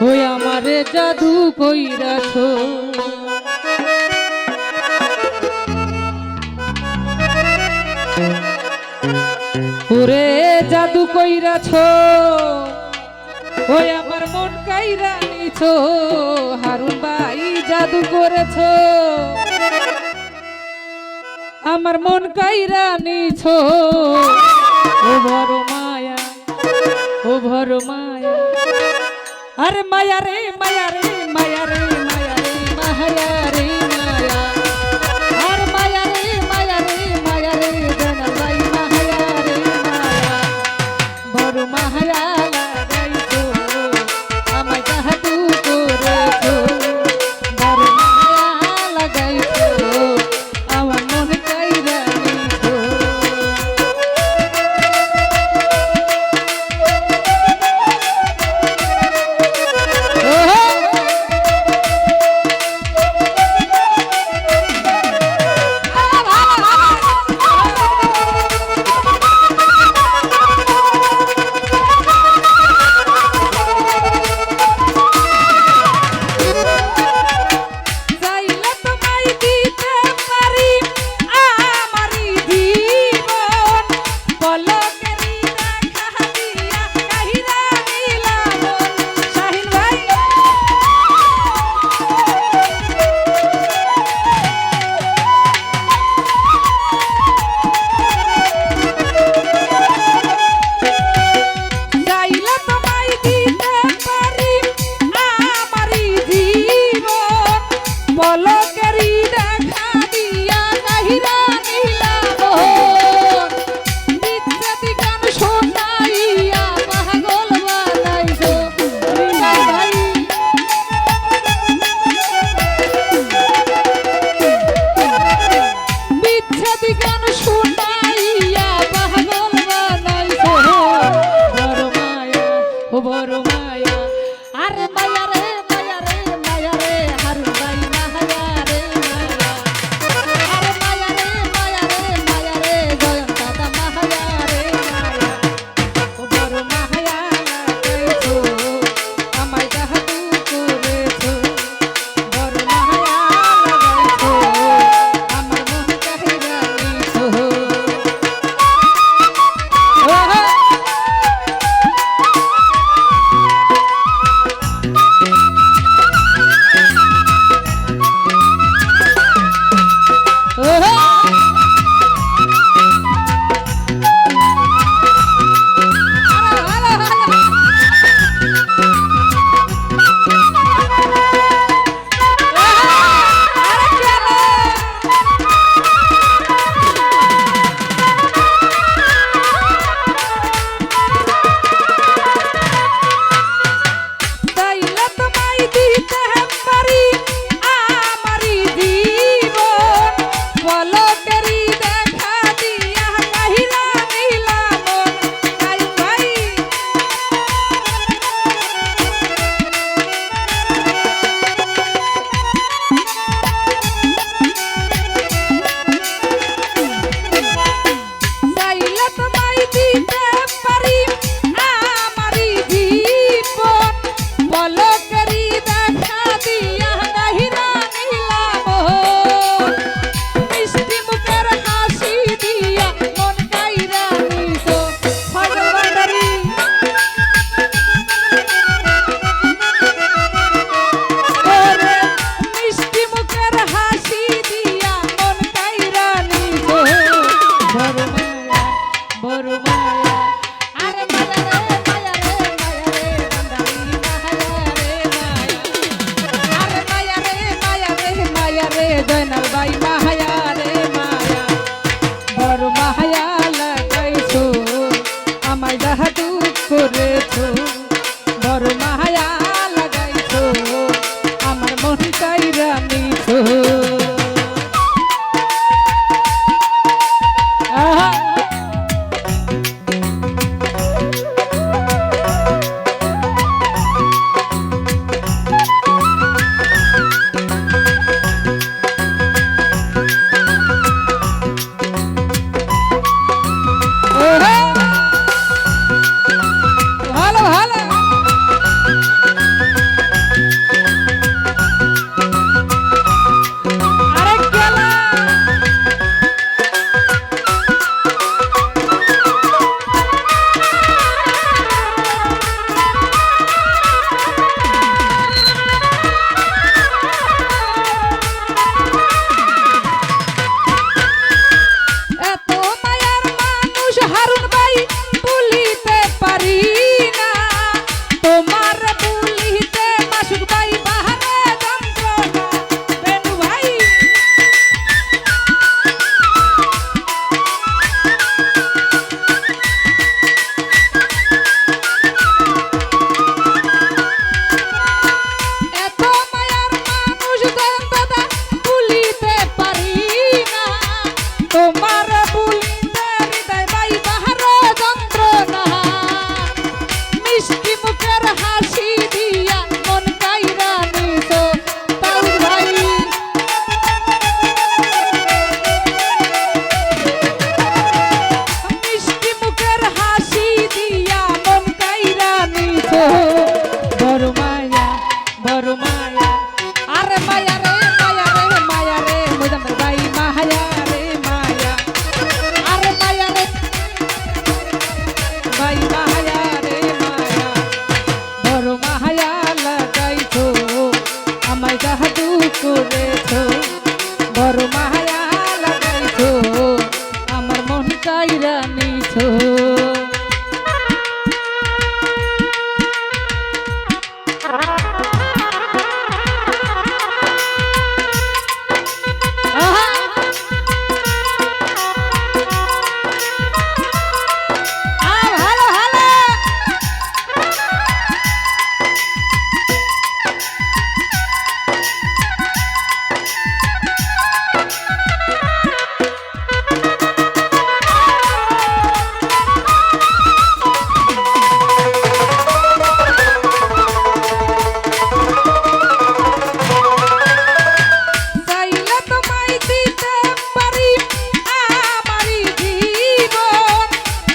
ওই আমারে জাদু কইরাছ ওরে জাদু কইরাছ ওই আমার মন কাইরা নিছ হারুন ভাই জাদু করেছ আমার মন কাইরা নিছ ও ভর মায়া ও ভর মায়া আরে মায়া রে মায়া রে মায়া রে মায়া রে মায়া রে মায়া আর মায়া রে মায়া রে মায়া রে জানা ভাই মায়া রে মায়া ভর মায়া লাগাইছো আমায় জাদু করেছো ভর মায়া লাগাইছো আমার মন কাইরা নিছো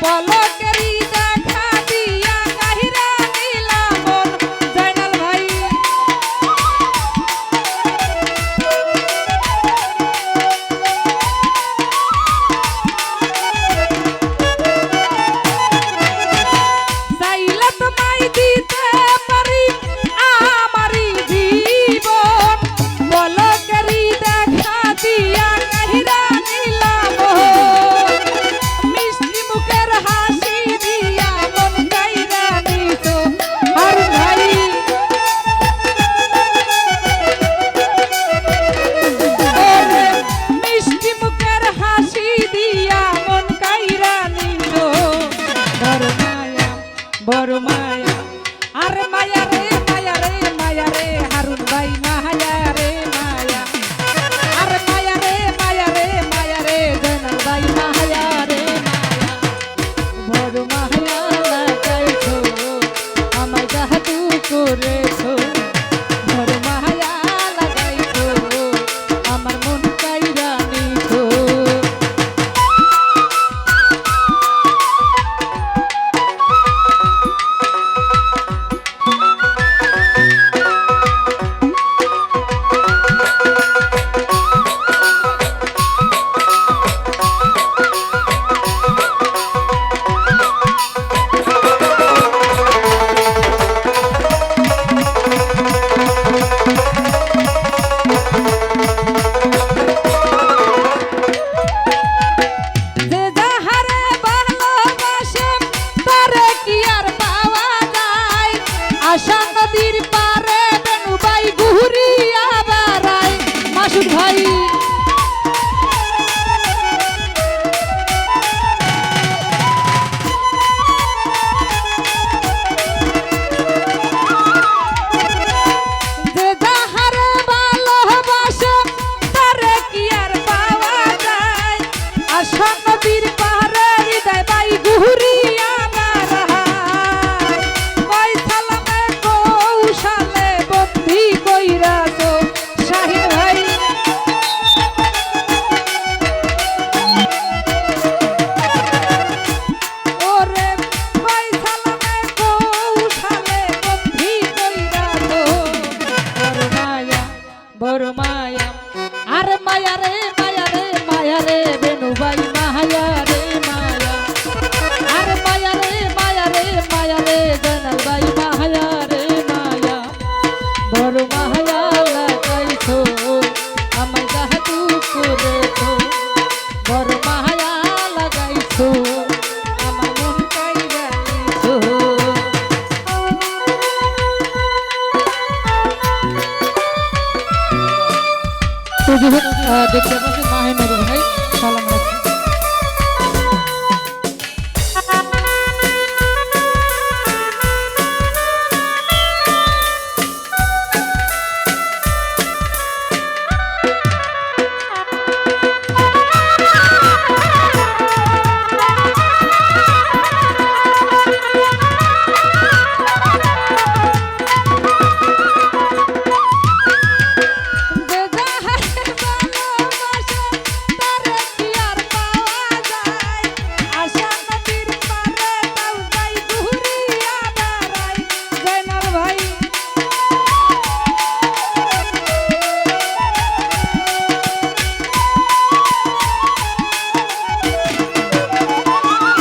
পলকেরই দেখা দিয়া কাহিরা নিলা মন জয়নাল ভাই চাইলে তোমায় দিতে পারি আমারই জীবন পলকেরই দেখা দিয়া কাহিরা নিলা মন মিষ্টি মুখের হাসি দিয়া মন কাইরা নিত আর ভাই ওরে মিষ্টি মুখের হাসি দিয়া মন কাইরা নিত বড় মায়া আর মায়া রে মায়া রে মায়া রে হারুন ভাই মায়া রে মায়া আর মায়া রে মায়া রে মায়া রে জয়নাল ভাই মায়া রে মায়া বড়